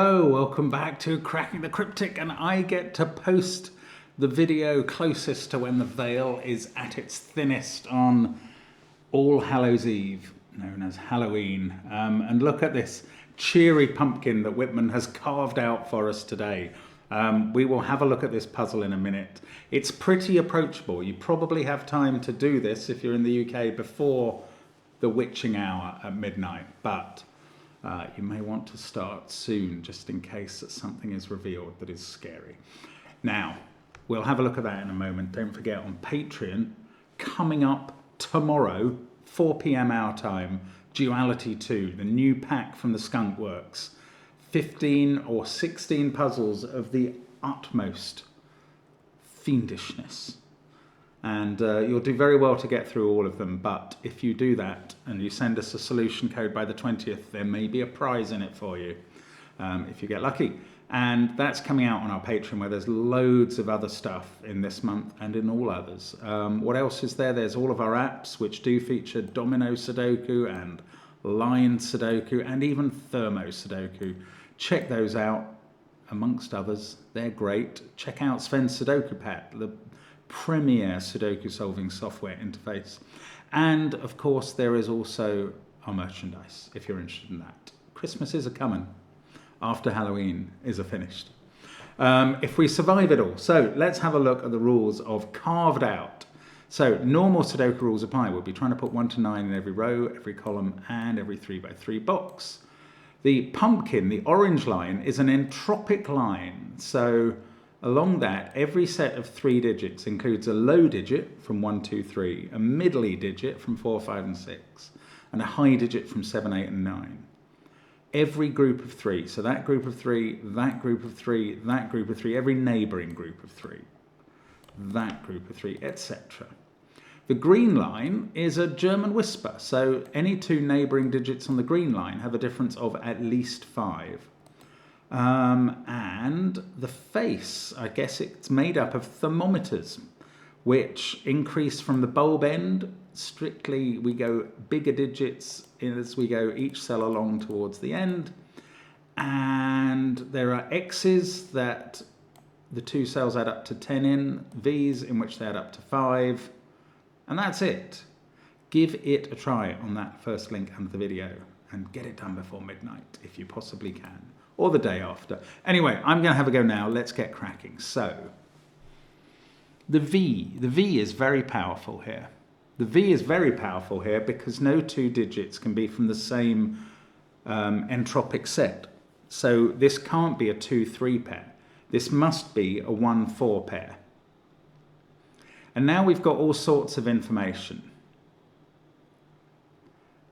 Hello, welcome back to Cracking the Cryptic, and I get to post the video closest to when the veil is at its thinnest on All Hallows Eve, known as Halloween. And look at this cheery pumpkin that Whitman has carved out for us today. We will have a look at this puzzle in a minute. It's pretty approachable. You probably have time to do this if you're in the UK before the witching hour at midnight, but you may want to start soon just in case that something is revealed that is scary. Now, we'll have a look at that in a moment. Don't forget, on Patreon, coming up tomorrow, 4 p.m. our time, Duality 2, the new pack from the Skunk Works. 15 or 16 puzzles of the utmost fiendishness. And you'll do very well to get through all of them, but if you do that and you send us a solution code by the 20th, there may be a prize in it for you, if you get lucky. And that's coming out on our Patreon, where there's loads of other stuff in this month and in all others. What else is there? There's all of our apps, which do feature Domino Sudoku and Line Sudoku and even Thermo Sudoku. Check those out, amongst others. They're great. Check out Sven's SUDOKU PAD, the premier Sudoku solving software interface. And of course, there is also our merchandise, if you're interested in that. Christmas is a-coming after Halloween is finished. If we survive it all. So let's have a look at the rules of carved out. So normal Sudoku rules apply. We'll be trying to put 1 to 9 in every row, every column, and every 3x3 box. The pumpkin, the orange line, is an entropic line. So along that, every set of 3 digits includes a low digit from 1, 2, 3, a middly digit from 4, 5, and 6, and a high digit from 7, 8, and 9. Every group of 3, so that group of 3, that group of 3, that group of 3, every neighbouring group of 3, that group of 3, etc. The green line is a German whisper, so any 2 neighbouring digits on the green line have a difference of at least 5. And the face, I guess it's made up of thermometers, which increase from the bulb end. Strictly, we go bigger digits as we go each cell along towards the end. And there are X's that the 2 cells add up to 10 in, V's in which they add up to 5. And that's it. Give it a try on that first link under the video and get it done before midnight if you possibly can, or the day after. Anyway, I'm going to have a go now. Let's get cracking. So, the V is very powerful here. The V is very powerful here because no 2 digits can be from the same entropic set. So this can't be a 2-3 pair. This must be a 1-4 pair. And now we've got all sorts of information,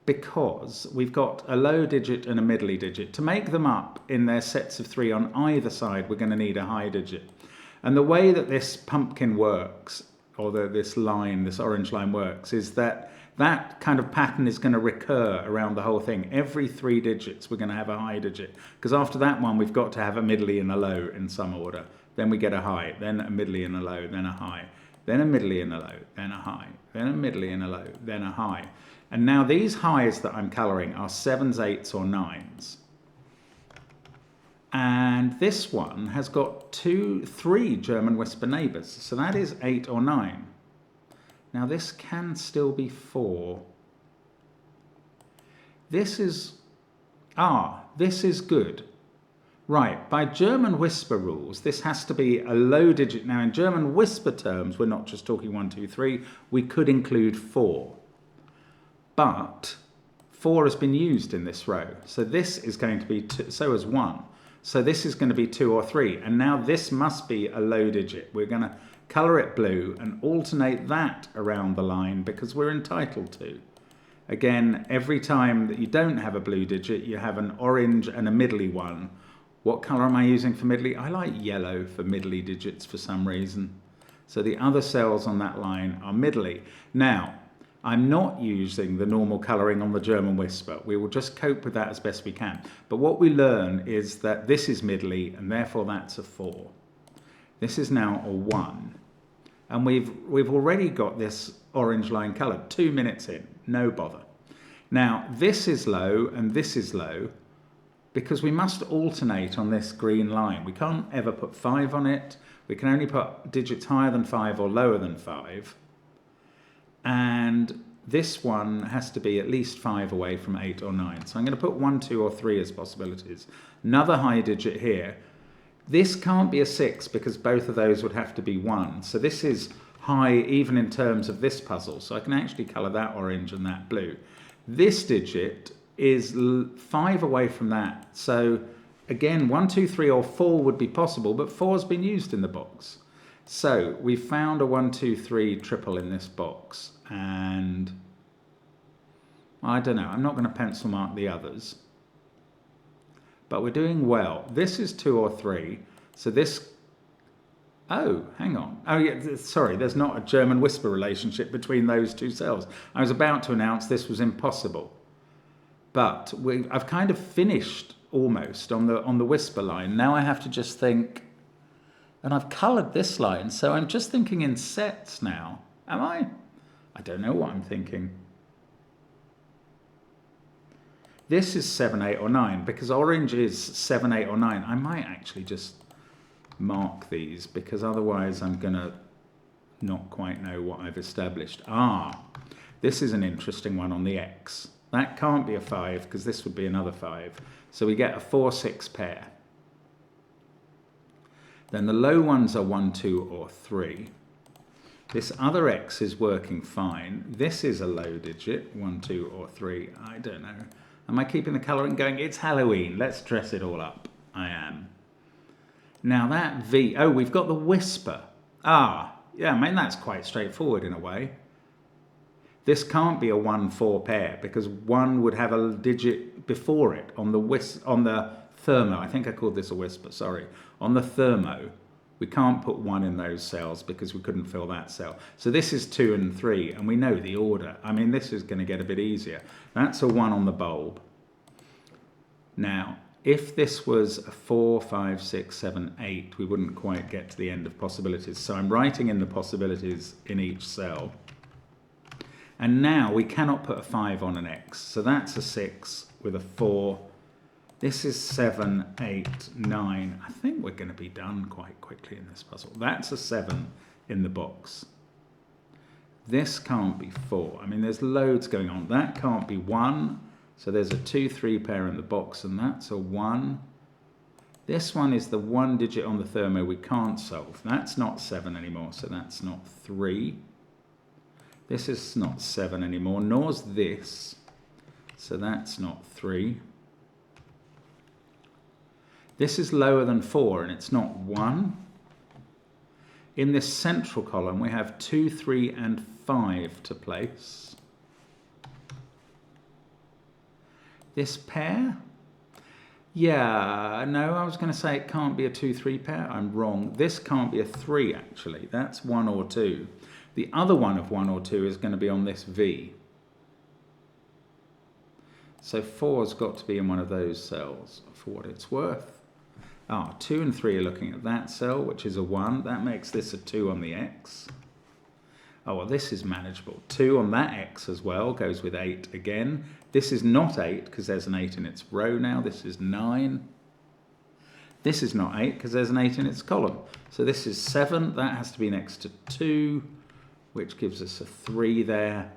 because we've got a low digit and a middly digit. To make them up in their sets of 3 on either side, we're going to need a high digit. And the way that this pumpkin works, or this line, this orange line works, is that that kind of pattern is going to recur around the whole thing. Every 3 digits, we're going to have a high digit, because after that one, we've got to have a middly and a low in some order. Then we get a high, then a middly and a low, then a high. Then a middly and a low, then a high, then a middly and a low, then a high. And now these highs that I'm colouring are 7s, 8s or 9s. And this one has got 3 German whisper neighbours, so that is 8 or 9. Now this can still be 4. This is good. Right, by German whisper rules, this has to be a low digit. Now, in German whisper terms, we're not just talking 1, 2, 3. We could include 4. But 4 has been used in this row. So this is going to be 2, so is 1. So this is going to be 2 or 3. And now this must be a low digit. We're going to colour it blue and alternate that around the line because we're entitled to. Again, every time that you don't have a blue digit, you have an orange and a middly one. What colour am I using for middly? I like yellow for middly digits for some reason. So the other cells on that line are middly. Now, I'm not using the normal colouring on the German whisper. We will just cope with that as best we can. But what we learn is that this is middly, and therefore that's a 4. This is now a 1. And we've already got this orange line coloured. 2 minutes in, no bother. Now, this is low and this is low. because we must alternate on this green line. We can't ever put 5 on it. We can only put digits higher than 5 or lower than 5. And this one has to be at least 5 away from 8 or 9. So I'm going to put 1, 2 or 3 as possibilities. Another high digit here. This can't be a 6 because both of those would have to be 1. So this is high even in terms of this puzzle. So I can actually colour that orange and that blue. This digit is 5 away from that. So again, 1, 2, 3 or 4 would be possible, but 4's been used in the box. So we found a 1, 2, 3 triple in this box, and I don't know, I'm not going to pencil mark the others, but we're doing well. This is 2 or 3, so this, oh, hang on. Oh yeah, sorry, there's not a German whisper relationship between those two cells. I was about to announce this was impossible, but I've kind of finished almost on the whisper line. Now I have to just think, and I've coloured this line, so I'm just thinking in sets now. Am I? I don't know what I'm thinking. This is 7, 8 or 9, because orange is 7, 8 or 9. I might actually just mark these, because otherwise I'm going to not quite know what I've established. Ah, this is an interesting one on the X. That can't be a 5, because this would be another 5. So we get a 4, 6 pair. Then the low ones are 1, 2 or 3. This other X is working fine. This is a low digit, 1, 2 or 3. I don't know. Am I keeping the colouring going? It's Halloween. Let's dress it all up. I am. Now that V, oh, we've got the whisper. Ah, yeah, I mean, that's quite straightforward in a way. This can't be a 1, 4 pair because 1 would have a digit before it on the thermo. I think I called this a whisper, sorry. On the thermo, we can't put 1 in those cells because we couldn't fill that cell. So this is 2 and 3, and we know the order. I mean, this is going to get a bit easier. That's a 1 on the bulb. Now, if this was a 4, 5, 6, 7, 8, we wouldn't quite get to the end of possibilities. So I'm writing in the possibilities in each cell. And now we cannot put a 5 on an X. So that's a 6 with a 4. This is 7, 8, 9. I think we're going to be done quite quickly in this puzzle. That's a 7 in the box. This can't be 4. I mean, there's loads going on. That can't be 1. So there's a 2, 3 pair in the box, and that's a 1. This one is the 1 digit on the thermo we can't solve. That's not 7 anymore, so that's not 3. This is not 7 anymore, nor's this. So that's not 3. This is lower than 4, and it's not 1. In this central column, we have 2, 3, and 5 to place. This pair? Yeah, no, I was going to say it can't be a 2, 3 pair. I'm wrong. This can't be a 3, actually. That's 1 or 2. The other one of 1 or 2 is going to be on this V. So 4's got to be in one of those cells for what it's worth. 2 and 3 are looking at that cell, which is a 1. That makes this a 2 on the X. Oh, well, this is manageable. 2 on that X as well goes with 8 again. This is not 8 because there's an 8 in its row now. This is 9. This is not 8 because there's an 8 in its column. So this is 7. That has to be next to 2, which gives us a 3 there.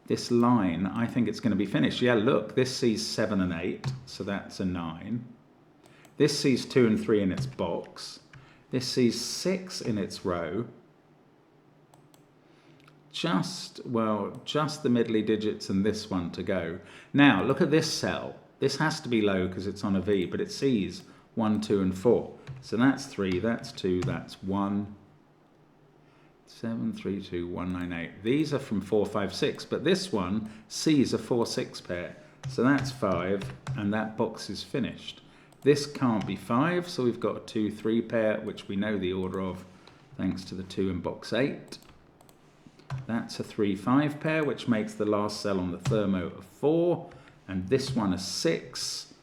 This line, I think it's going to be finished. Yeah, look, this sees 7 and 8, so that's a 9. This sees 2 and 3 in its box. This sees 6 in its row. Just the middly digits and this one to go. Now, look at this cell. This has to be low because it's on a V, but it sees 1, 2, and 4. So that's 3, that's 2, that's 1. 7, 3, 2, 1, 9, 8. These are from 4, 5, 6, but this one sees a 4, 6 pair. So that's 5, and that box is finished. This can't be 5, so we've got a 2, 3 pair, which we know the order of thanks to the 2 in box 8. That's a 3, 5 pair, which makes the last cell on the thermo a 4, and this one a 6.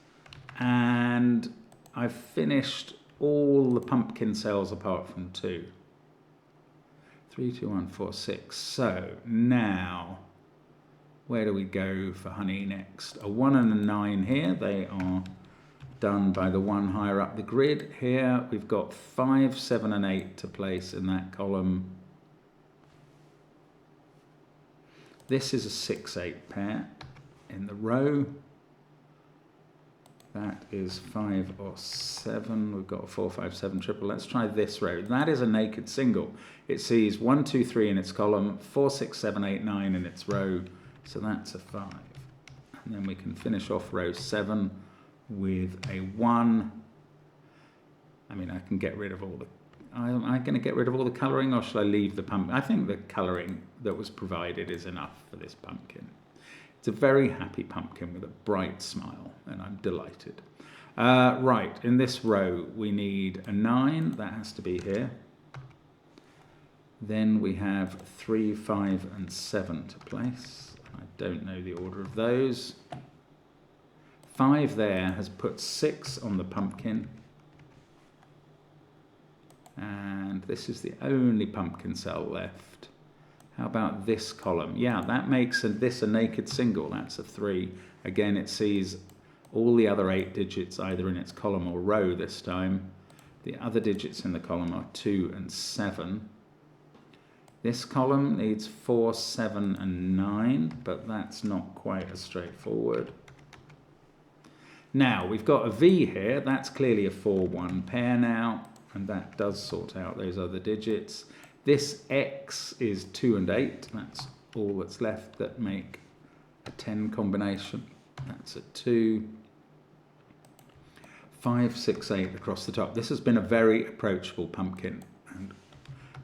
And I've finished all the pumpkin cells apart from 2. 3, 2, 1, 4, 6. So now, where do we go for honey next? A 1 and a 9 here. They are done by the one higher up the grid. Here we've got 5, 7 and 8 to place in that column. This is a 6, 8 pair in the row. That is 5 or 7. We've got a 4, 5, 7 triple. Let's try this row. That is a naked single. It sees 1, 2, 3 in its column, 4, 6, 7, 8, 9 in its row. So that's a 5. And then we can finish off row 7 with a 1. I mean, I can get rid of all the... Am I going to get rid of all the colouring, or shall I leave the pumpkin? I think the colouring that was provided is enough for this pumpkin. It's a very happy pumpkin with a bright smile, and I'm delighted. Right, in this row we need a 9. That has to be here. Then we have 3, 5 and 7 to place. I don't know the order of those. 5 there has put 6 on the pumpkin. And this is the only pumpkin cell left. How about this column? Yeah, that makes this a naked single. That's a 3. Again, it sees all the other 8 digits either in its column or row this time. The other digits in the column are 2 and 7. This column needs 4, 7 and 9, but that's not quite as straightforward. Now, we've got a V here. That's clearly a 4, 1 pair now, and that does sort out those other digits. This X is 2 and 8. That's all that's left that make a 10 combination. That's a 2. 5, 6, 8 across the top. This has been a very approachable pumpkin,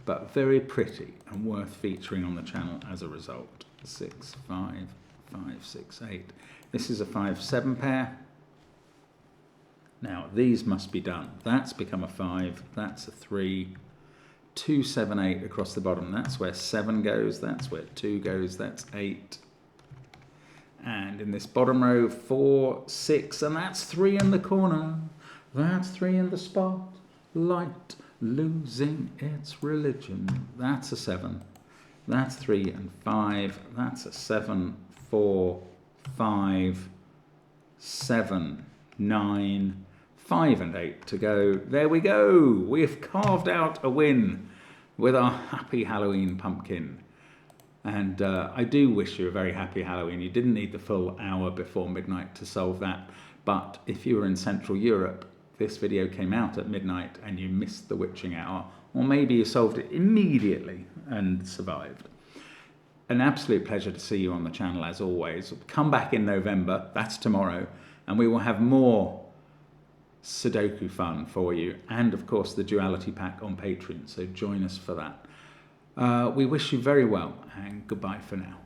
but very pretty and worth featuring on the channel as a result. 6, 5, 5, 6, 8. This is a 5, 7 pair. Now these must be done. That's become a 5. That's a 3. 2, 7, 8 across the bottom. That's where 7 goes. That's where 2 goes. That's 8. And in this bottom row, 4, 6, and that's 3 in the corner. That's 3 in the spot. Light losing its religion. That's a 7. That's 3 and 5. That's a 7, 4, 5, 7, 9, 5 and 8 to go. There we go. We've carved out a win with our happy Halloween pumpkin. And I do wish you a very happy Halloween. You didn't need the full hour before midnight to solve that. But if you were in Central Europe, this video came out at midnight and you missed the witching hour, or maybe you solved it immediately and survived. An absolute pleasure to see you on the channel as always. Come back in November, that's tomorrow, and we will have more Sudoku fun for you, and of course the duality pack on Patreon, so join us for that. We wish you very well, and goodbye for now.